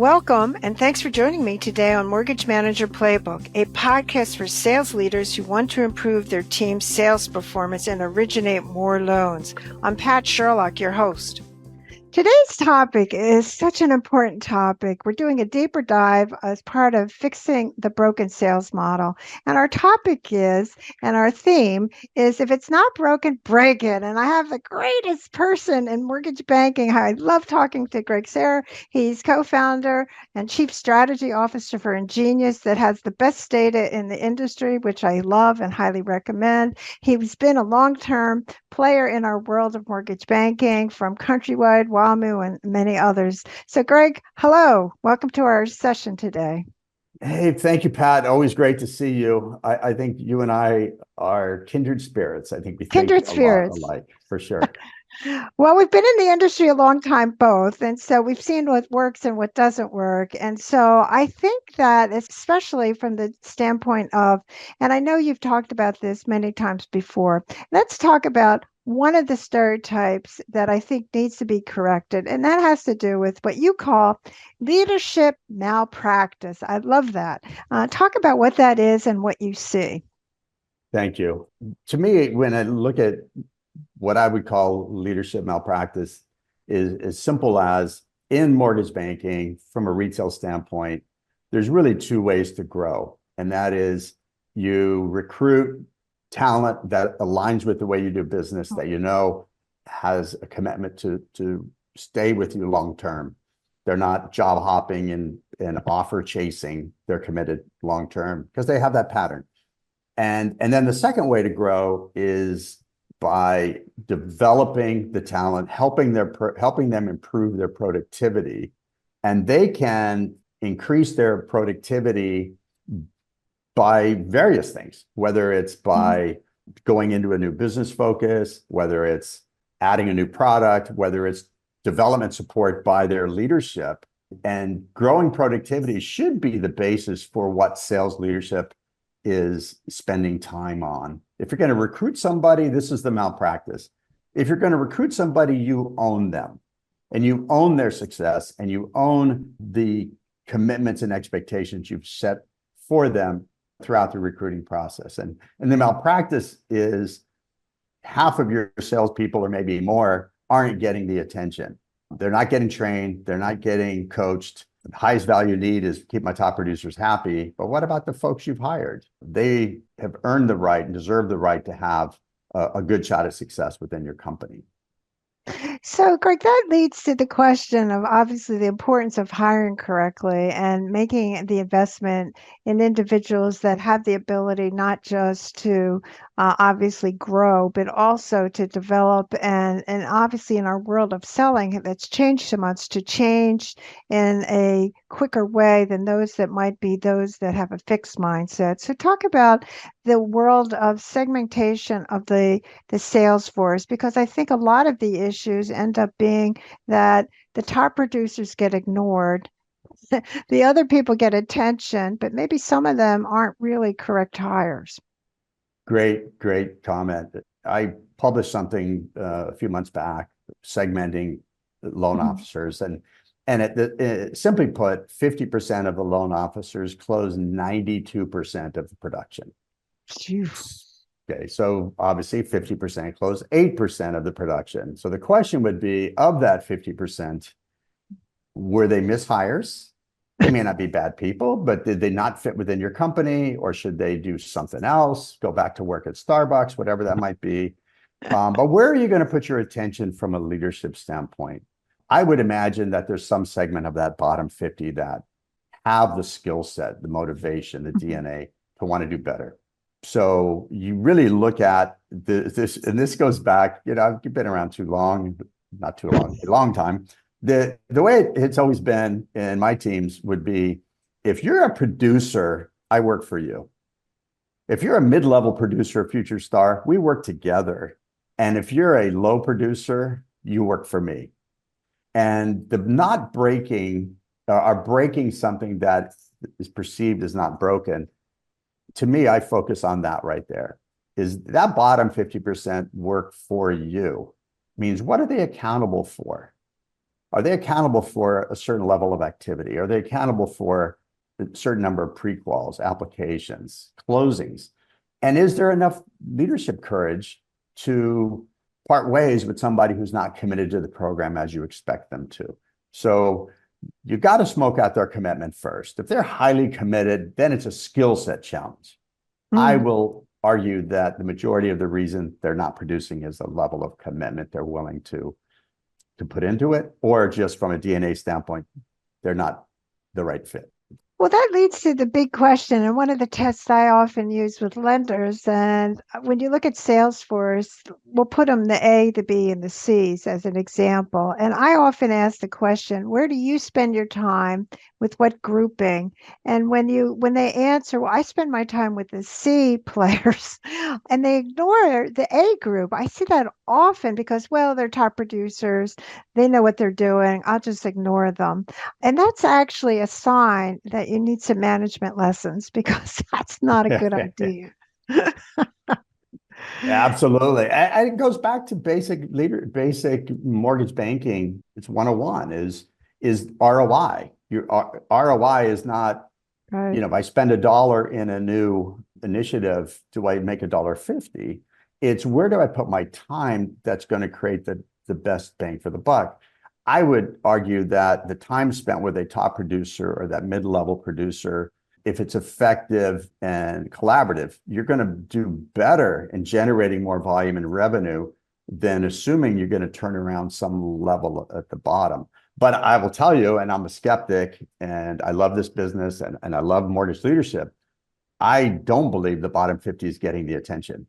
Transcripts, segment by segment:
Welcome, and thanks for joining me today on Mortgage Manager Playbook, a podcast for sales leaders who want to improve their team's sales performance and originate more loans. I'm Pat Sherlock, your host. Today's topic is such an important topic. We're doing a deeper dive as part of fixing the broken sales model. And our topic is, and our theme is, if it's not broken, break it. And I have the greatest person in mortgage banking. I love talking to Greg Sayegh. He's co-founder and chief strategy officer for InGenius that has the best data in the industry, which I love and highly recommend. He's been a long-term player in our world of mortgage banking from Countrywide, WAMU, and many others. So, Greg, hello. Welcome to our session today. Hey, thank you, Pat. Always great to see you. I think you and I are kindred spirits. I think we think a lot alike, for sure. Well, we've been in the industry a long time, both. And so we've seen what works and what doesn't work. And so I think that, especially from the standpoint of, and I know you've talked about this many times before, let's talk about one of the stereotypes that I think needs to be corrected. And that has to do with what you call leadership malpractice. I love that. Talk about what that is and what you see. Thank you. To me, when I look at what I would call leadership malpractice is as simple as in mortgage banking, from a retail standpoint, there's really two ways to grow. And that is you recruit talent that aligns with the way you do business, that you know has a commitment to stay with you long term. They're not job hopping and offer chasing. They're committed long term because they have that pattern. And then the second way to grow is by developing the talent, helping them improve their productivity, and they can increase their productivity by various things, whether it's by going into a new business focus, whether it's adding a new product, whether it's development support by their leadership. And growing productivity should be the basis for what sales leadership is spending time on. If you're going to recruit somebody, this is the malpractice. If you're going to recruit somebody, you own them and you own their success and you own the commitments and expectations you've set for them throughout the recruiting process. And the malpractice is half of your salespeople or maybe more aren't getting the attention. They're not getting trained. They're not getting coached. The highest value need is keep my top producers happy. But what about the folks you've hired? They have earned the right and deserve the right to have a good shot at success within your company. So, Greg, that leads to the question of obviously the importance of hiring correctly and making the investment in individuals that have the ability not just to obviously grow, but also to develop. And obviously, in our world of selling, that's changed so much, to change in a quicker way than those that might be those that have a fixed mindset. So, talk about the world of segmentation of the sales force, because I think a lot of the issues end up being that the top producers get ignored. The other people get attention, but maybe some of them aren't really correct hires. Great comment. I published something a few months back, segmenting loan officers, and it simply put, 50% of the loan officers close 92% of the production. Phew. Okay, so obviously 50% close 8% of the production. So the question would be, of that 50%, were they mishires? They may not be bad people, but did they not fit within your company, or should they do something else, go back to work at Starbucks, whatever that might be? But where are you going to put your attention from a leadership standpoint? I would imagine that there's some segment of that bottom 50 that have the skill set, the motivation, the DNA to want to do better. So you really look at this, and this goes back, I've been around too long, not too long, a long time. The way it's always been in my teams would be, if you're a producer, I work for you. If you're a mid-level producer, a future star, we work together. And if you're a low producer, you work for me. And the not breaking, are breaking something that is perceived as not broken, to me, I focus on that right there. Is that bottom 50% work for you? Means what are they accountable for? Are they accountable for a certain level of activity? Are they accountable for a certain number of pre-quals, applications, closings? And is there enough leadership courage to part ways with somebody who's not committed to the program as you expect them to? So you've got to smoke out their commitment first. If they're highly committed, then it's a skill set challenge. I will argue that the majority of the reason they're not producing is the level of commitment they're willing to put into it, or just from a DNA standpoint, they're not the right fit. Well, that leads to the big question, and one of the tests I often use with lenders. And when you look at Salesforce, we'll put them the A, the B, and the C's as an example. And I often ask the question, where do you spend your time with what grouping? And when they answer, well, I spend my time with the C players, and they ignore the A group. I see that often because, well, they're top producers, they know what they're doing. I'll just ignore them. And that's actually a sign that you need some management lessons because that's not a good idea. Absolutely. And it goes back to basic mortgage banking. It's 101 is ROI. Your ROI is not, Right. if I spend $1 in a new initiative, do I make $1.50? It's where do I put my time that's going to create the best bang for the buck? I would argue that the time spent with a top producer or that mid-level producer, if it's effective and collaborative, you're going to do better in generating more volume and revenue than assuming you're going to turn around some level at the bottom. But I will tell you, and I'm a skeptic, and I love this business and I love mortgage leadership. I don't believe the bottom 50 is getting the attention.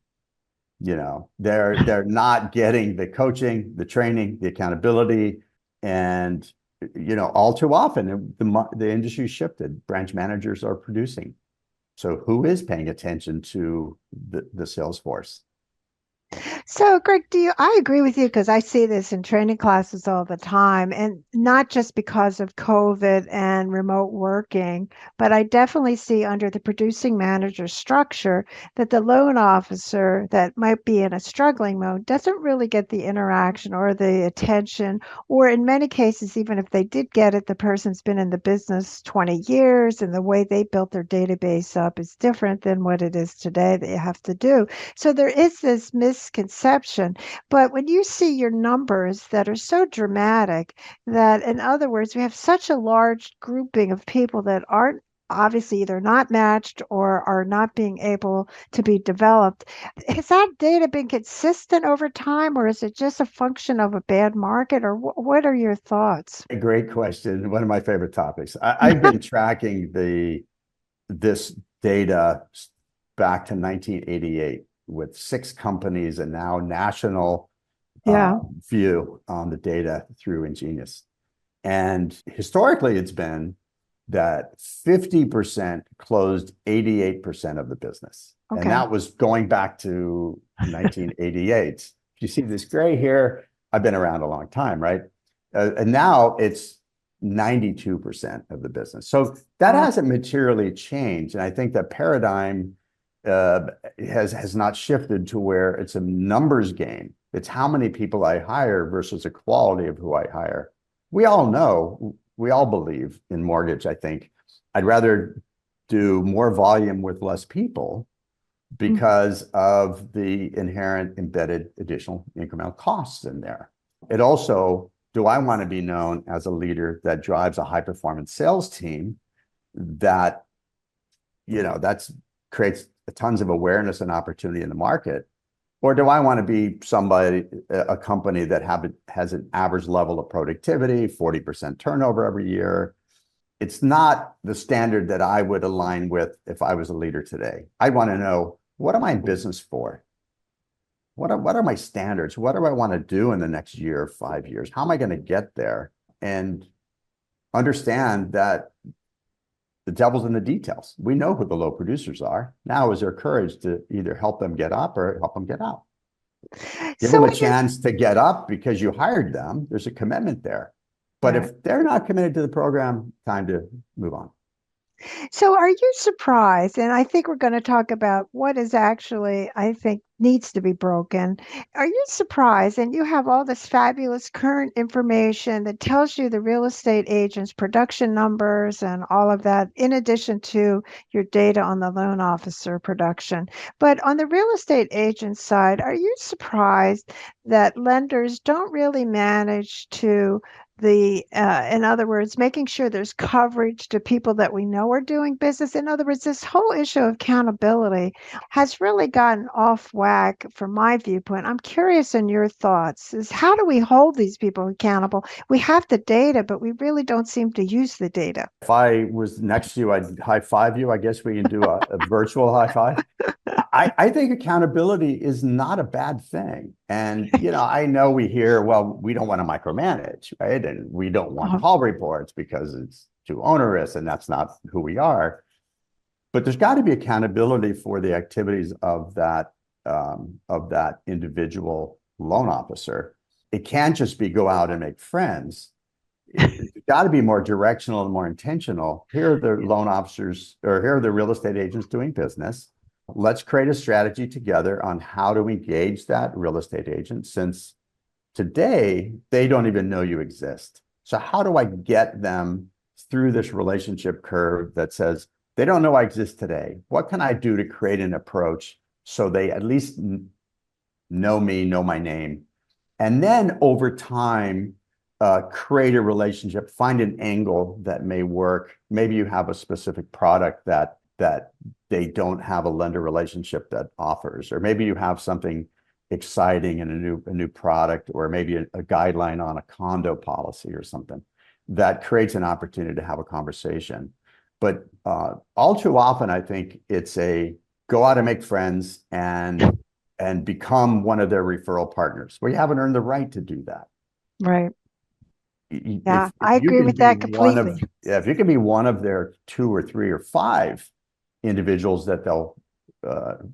They're not getting the coaching, the training, the accountability. And, all too often the industry shifted. Branch managers are producing. So who is paying attention to the sales force? So, Greg, I agree with you because I see this in training classes all the time, and not just because of COVID and remote working, but I definitely see under the producing manager structure that the loan officer that might be in a struggling mode doesn't really get the interaction or the attention, or in many cases, even if they did get it, the person's been in the business 20 years and the way they built their database up is different than what it is today that you have to do. So there is this misconception. But when you see your numbers that are so dramatic, that in other words, we have such a large grouping of people that aren't obviously either not matched or are not being able to be developed. Has that data been consistent over time, or is it just a function of a bad market, or what are your thoughts? A great question. One of my favorite topics. I've been tracking this data back to 1988 with 6 companies and now national Yeah. view on the data through InGenius. And historically, it's been that 50% closed 88% of the business. Okay. And that was going back to 1988. You see this gray here, I've been around a long time, right? And now it's 92% of the business. So that hasn't materially changed. And I think that paradigm has not shifted to where it's a numbers game. It's how many people I hire versus the quality of who I hire. We all know, we all believe in mortgage, I think. I'd rather do more volume with less people because of the inherent embedded additional incremental costs in there. It also, do I want to be known as a leader that drives a high performance sales team that, that's creates tons of awareness and opportunity in the market? Or do I want to be a company that has an average level of productivity, 40% turnover every year? It's not the standard that I would align with if I was a leader today. I want to know, what am I in business for? What are my standards? What do I want to do in the next year or 5 years? How am I going to get there? And understand that the devil's in the details. We know who the low producers are. Now is there courage to either help them get up or help them get out? Give them a chance to get up because you hired them. There's a commitment there. But if they're not committed to the program, time to move on. So are you surprised? And I think we're going to talk about what is actually, I think, needs to be broken. Are you surprised? And you have all this fabulous current information that tells you the real estate agent's production numbers and all of that, in addition to your data on the loan officer production. But on the real estate agent side, are you surprised that lenders don't really manage to in other words, making sure there's coverage to people that we know are doing business. In other words, this whole issue of accountability has really gotten off whack from my viewpoint. I'm curious in your thoughts is how do we hold these people accountable? We have the data, but we really don't seem to use the data. If I was next to you, I'd high five you. I guess we can do a virtual high five. I think accountability is not a bad thing. And, I know we hear, well, we don't want to micromanage, right? And we don't want Uh-huh. call reports because it's too onerous, and that's not who we are. But there's got to be accountability for the activities of that individual loan officer. It can't just be go out and make friends. It's got to be more directional and more intentional. Here are the loan officers, or here are the real estate agents doing business. Let's create a strategy together on how to engage that real estate agent, since today they don't even know you exist. So how do I get them through this relationship curve that says they don't know I exist today? What can I do to create an approach so they at least know me, know my name? And then over time, create a relationship, find an angle that may work. Maybe you have a specific product that they don't have a lender relationship that offers, or maybe you have something exciting and a new product, or maybe a guideline on a condo policy or something that creates an opportunity to have a conversation. But all too often, I think it's a go out and make friends and become one of their referral partners. Well, you haven't earned the right to do that. Right. Yeah, If I you agree can with be that one completely. of, yeah, if you can be one of their two or three or five individuals that they'll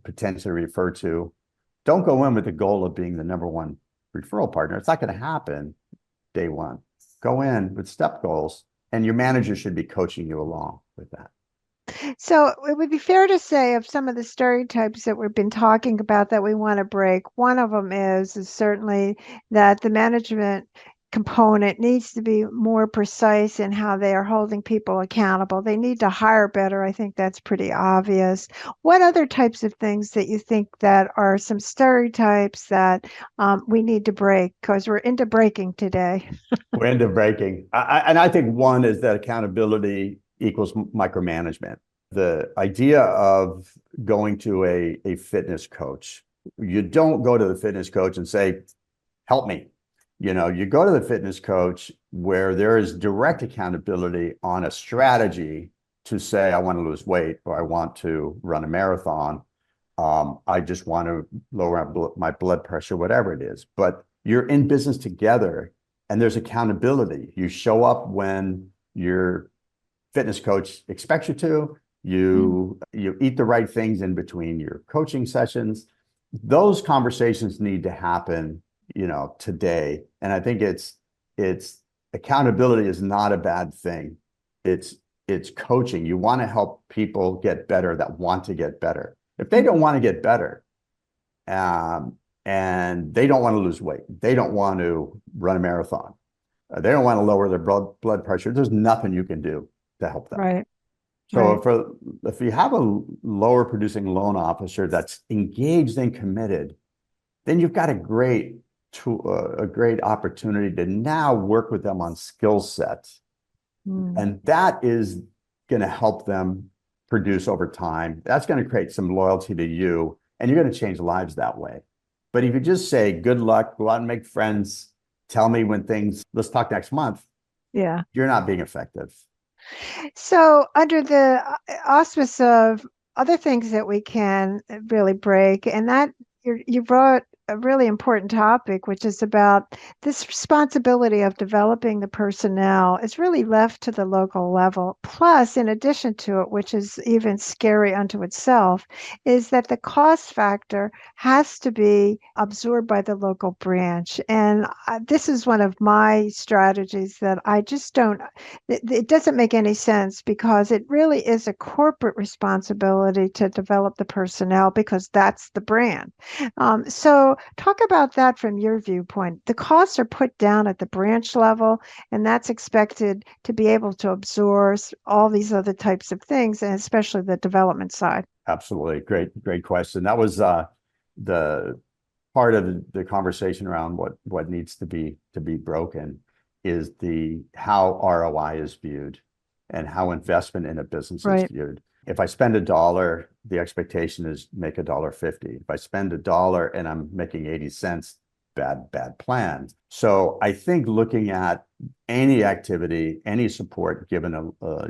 potentially refer to, don't go in with the goal of being the number one referral partner. It's not going to happen day one. Go in with step goals, and your manager should be coaching you along with that. So it would be fair to say of some of the stereotypes that we've been talking about that we want to break, one of them is certainly that the management component needs to be more precise in how they are holding people accountable. They need to hire better. I think that's pretty obvious. What other types of things that you think that are some stereotypes that we need to break? Because we're into breaking today. We're into breaking. And I think one is that accountability equals micromanagement. The idea of going to a fitness coach, you don't go to the fitness coach and say, help me. You go to the fitness coach where there is direct accountability on a strategy to say, I want to lose weight, or I want to run a marathon. I just want to lower my blood pressure, whatever it is. But you're in business together, and there's accountability. You show up when your fitness coach expects you to. Mm. You eat the right things in between your coaching sessions. Those conversations need to happen, today. And I think it's accountability is not a bad thing. It's coaching. You want to help people get better that want to get better. If they don't want to get better, and they don't want to lose weight, they don't want to run a marathon, they don't want to lower their blood pressure, there's nothing you can do to help them. Right, So right. if you have a lower producing loan officer that's engaged and committed, then you've got a great opportunity to now work with them on skill sets. Mm. And that is going to help them produce over time. That's going to create some loyalty to you, and you're going to change lives that way. But if you just say, good luck, go out and make friends, tell me when let's talk next month, Yeah. you're not being effective. So, under the auspice of other things that we can really break, and that you brought a really important topic, which is about this responsibility of developing the personnel is really left to the local level. Plus, in addition to it, which is even scary unto itself, is that the cost factor has to be absorbed by the local branch. And this is one of my strategies that I just don't, it doesn't make any sense because it really is a corporate responsibility to develop the personnel because that's the brand. So talk about that from your viewpoint. The costs are put down at the branch level, and that's expected to be able to absorb all these other types of things, and especially the development side. Absolutely. Great question. That was the part of the conversation around what needs to be broken is the how ROI is viewed and how investment in a business is Right. viewed. If I spend $1, the expectation is make $1.50. If I spend $1 and I'm making 80 cents, bad plan. So I think looking at any activity, any support given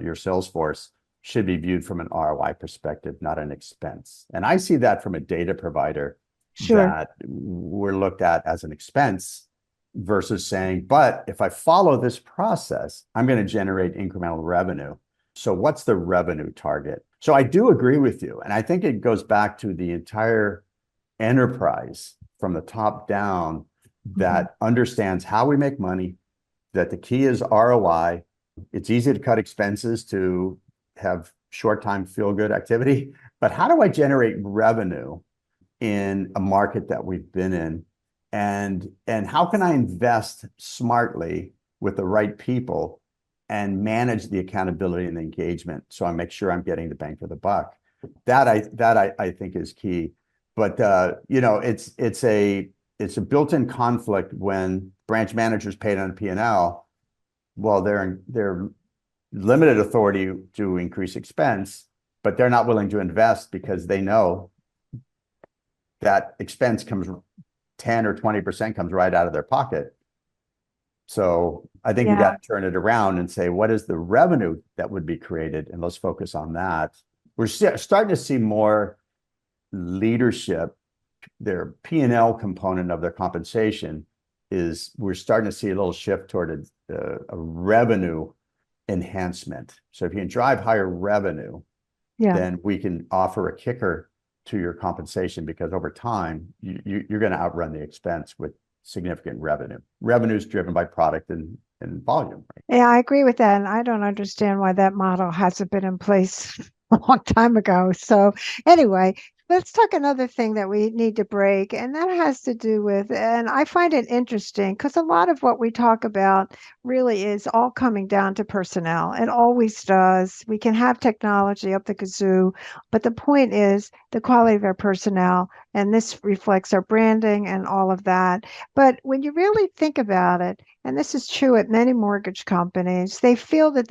your sales force should be viewed from an ROI perspective, not an expense. And I see that from a data provider Sure. that we're looked at as an expense versus saying, but if I follow this process, I'm going to generate incremental revenue. So what's the revenue target? So I do agree with you. And I think it goes back to the entire enterprise from the top down that understands how we make money, that the key is ROI. It's easy to cut expenses to have short time feel good activity, but how do I generate revenue in a market that we've been in? And how can I invest smartly with the right people and manage the accountability and the engagement so I make sure I'm getting the bang for the buck? That I think is key. But it's a built-in conflict when branch managers paid on P&L. Well, they're limited authority to increase expense, but they're not willing to invest because they know that expense comes 10 or 20% comes right out of their pocket. So I think we Yeah. got to turn it around and say, what is the revenue that would be created? And let's focus on that. We're starting to see more leadership, their P&L component of their compensation is we're starting to see a little shift toward a revenue enhancement. So if you can drive higher revenue, Yeah. then we can offer a kicker to your compensation because over time, you're going to outrun the expense with significant revenue. Revenue is driven by product and volume. Right? Yeah, I agree with that. And I don't understand why that model hasn't been in place a long time ago. So, anyway, let's talk another thing that we need to break, and that has to do with, and I find it interesting because a lot of what we talk about really is all coming down to personnel. It always does. We can have technology up the kazoo, but the point is the quality of our personnel, and this reflects our branding and all of that. But when you really think about it, and this is true at many mortgage companies, they feel that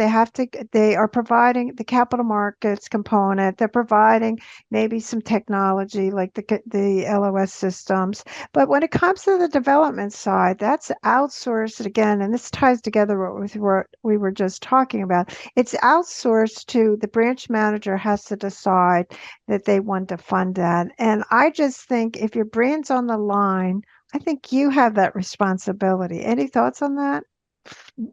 they are providing the capital markets component, they're providing maybe some technology like the LOS systems. But when it comes to the development side, that's outsourced again, and this ties together with what we were just talking about. It's outsourced to the branch manager has to decide that they want to fund that. And I just think if your brand's on the line, I think you have that responsibility. Any thoughts on that?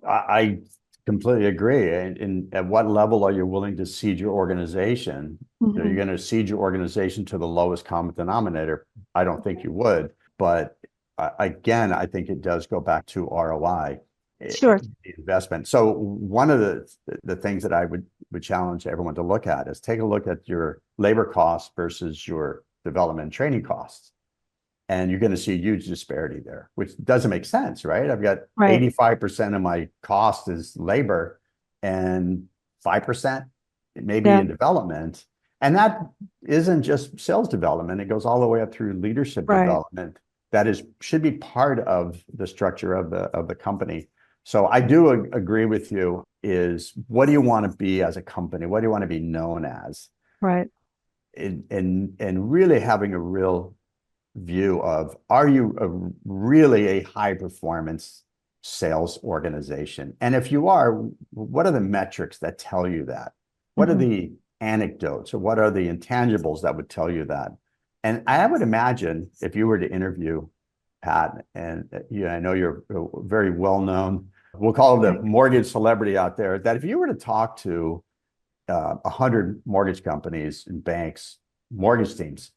I completely agree. And at what level are you willing to cede your organization? Are you Mhm. going to cede your organization to the lowest common denominator? I don't think you would. But again, I think it does go back to ROI, Sure. the investment. So one of the things that I would challenge everyone to look at is take a look at your labor costs versus your development and training costs. And you're going to see a huge disparity there, which doesn't make sense, right? I've got Right. 85% of my cost is labor and 5% maybe Yeah. in development. And that isn't just sales development. It goes all the way up through leadership Right. development. That should be part of the structure of the company. So I do agree with you is what do you want to be as a company? What do you want to be known as? Right. And really having a real view of are you really a high performance sales organization? And if you are, what are the metrics that tell you that? What are Mhm. the anecdotes or what are the intangibles that would tell you that? And I would imagine if you were to interview Pat, and I know you're very well known, we'll call it a mortgage celebrity out there, that if you were to talk to 100 mortgage companies and banks, mortgage teams,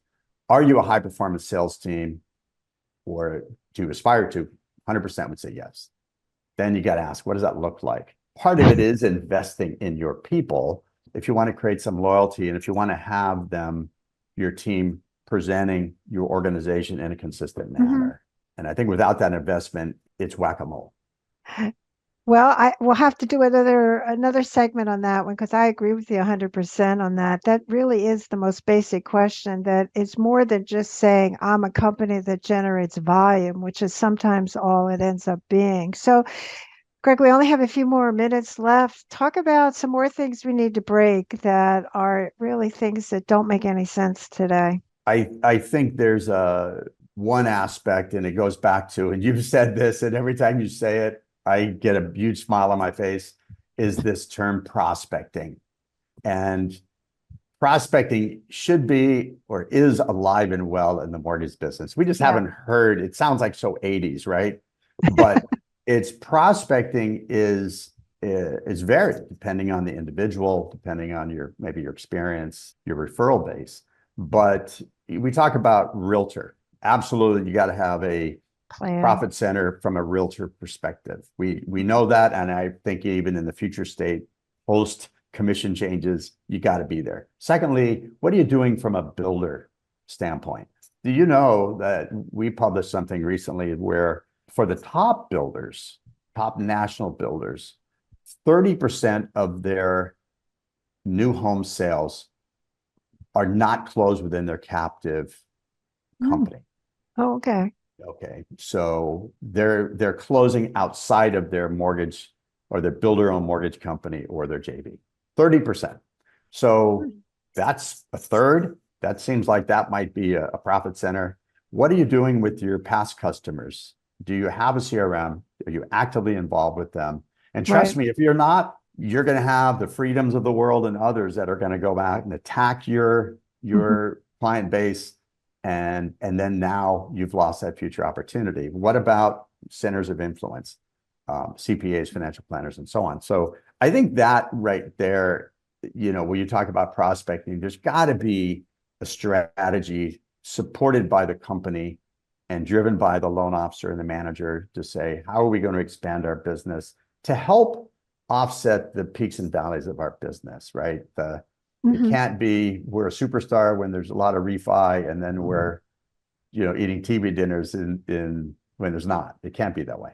are you a high performance sales team or do you aspire to? 100% would say yes. Then you got to ask, what does that look like? Part of it is investing in your people. If you want to create some loyalty and if you want to have them, your team presenting your organization in a consistent manner. And I think without that investment, it's whack-a-mole. Well, I will have to do another segment on that one because I agree with you 100% on that. That really is the most basic question, that it's more than just saying I'm a company that generates volume, which is sometimes all it ends up being. So, Greg, we only have a few more minutes left. Talk about some more things we need to break that are really things that don't make any sense today. I think there's one aspect, and it goes back to, and you've said this, and every time you say it, I get a huge smile on my face, is this term prospecting. And prospecting should be or is alive and well in the mortgage business. We just haven't heard, it sounds like so 80s, right? But it's prospecting is varied depending on the individual, depending on maybe your experience, your referral base. But we talk about realtor. Absolutely, you got to have a profit center from a realtor perspective. We know that, and I think even in the future state, post commission changes, you got to be there. Secondly, what are you doing from a builder standpoint? Do you know that we published something recently where for the top builders, top national builders, 30% of their new home sales are not closed within their captive company. Oh, okay. Okay, so they're closing outside of their mortgage or their builder-owned mortgage company or their JV. 30%. So that's a third. That seems like that might be a profit center. What are you doing with your past customers? Do you have a CRM? Are you actively involved with them? And trust me, if you're not, you're going to have the freedoms of the world and others that are going to go out and attack your client base. And then now you've lost that future opportunity. What about centers of influence, CPAs, financial planners, and so on? So I think that right there, when you talk about prospecting, there's got to be a strategy supported by the company and driven by the loan officer and the manager to say, how are we going to expand our business to help offset the peaks and valleys of our business, right? It can't be we're a superstar when there's a lot of refi and then we're, eating TV dinners in when there's not. It can't be that way.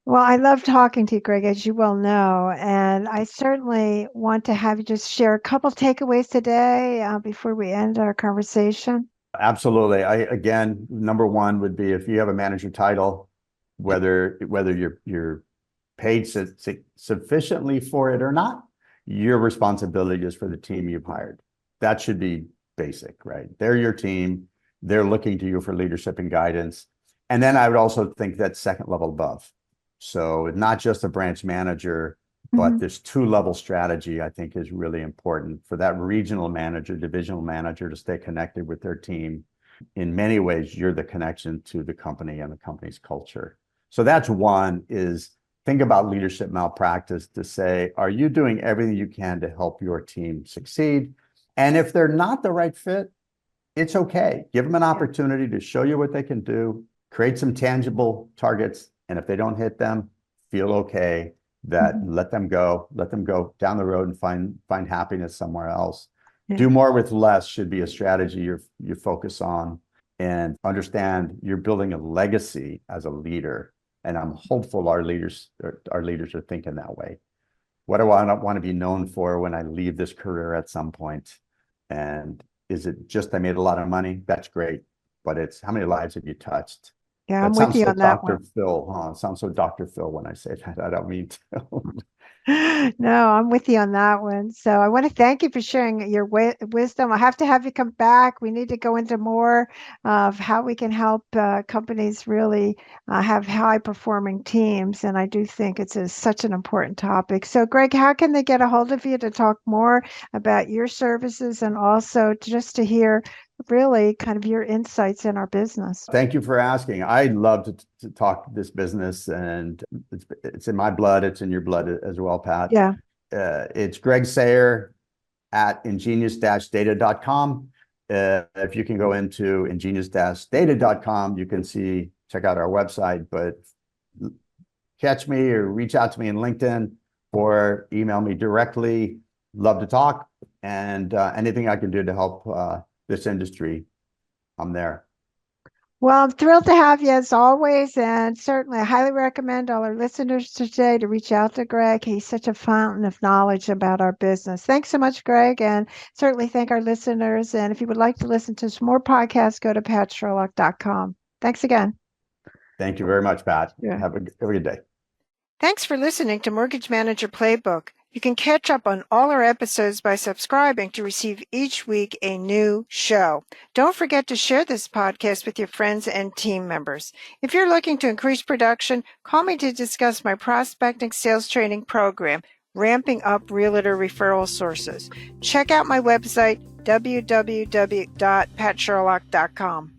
Well, I love talking to you, Greg, as you well know, and I certainly want to have you just share a couple takeaways today before we end our conversation. Absolutely. Again, number one would be if you have a manager title, whether you're paid sufficiently for it or not, your responsibility is for the team you've hired. That should be basic, right? They're your team. They're looking to you for leadership and guidance. And then I would also think that second level above. So not just a branch manager, but this two-level strategy, I think, is really important for that regional manager, divisional manager to stay connected with their team. In many ways, you're the connection to the company and the company's culture. So that's one, is think about leadership malpractice to say, are you doing everything you can to help your team succeed? And if they're not the right fit, it's okay. Give them an opportunity to show you what they can do, create some tangible targets. And if they don't hit them, feel okay that let them go down the road and find happiness somewhere else. Do more with less should be a strategy you focus on, and understand you're building a legacy as a leader. And I'm hopeful our leaders are thinking that way. What do I want to be known for when I leave this career at some point? And is it just I made a lot of money? That's great. But it's how many lives have you touched? Yeah, I'm with you on that one. Dr. Phil, huh? It sounds so Dr. Phil when I say that. I don't mean to. No, I'm with you on that one. So I want to thank you for sharing your wisdom. I have to have you come back. We need to go into more of how we can help companies really have high performing teams. And I do think it's such an important topic. So, Greg, how can they get a hold of you to talk more about your services and also just to hear really kind of your insights in our business. Thank you for asking. I love to talk this business, and it's in my blood. It's in your blood as well, Pat. Yeah. It's Greg Sayegh at ingenious-data.com. If you can go into ingenious-data.com, you can check out our website, but catch me or reach out to me in LinkedIn or email me directly. Love to talk, and anything I can do to help this industry, I'm there. Well, I'm thrilled to have you as always, and certainly I highly recommend all our listeners today to reach out to Greg. He's such a fountain of knowledge about our business. Thanks so much, Greg, and certainly thank our listeners. And if you would like to listen to some more podcasts, go to patsherlock.com. Thanks again. Thank you very much, Pat. Yeah. Have a good day. Thanks for listening to Mortgage Manager Playbook. You can catch up on all our episodes by subscribing to receive each week a new show. Don't forget to share this podcast with your friends and team members. If you're looking to increase production, call me to discuss my prospecting sales training program, Ramping Up Realtor Referral Sources. Check out my website, www.patsherlock.com.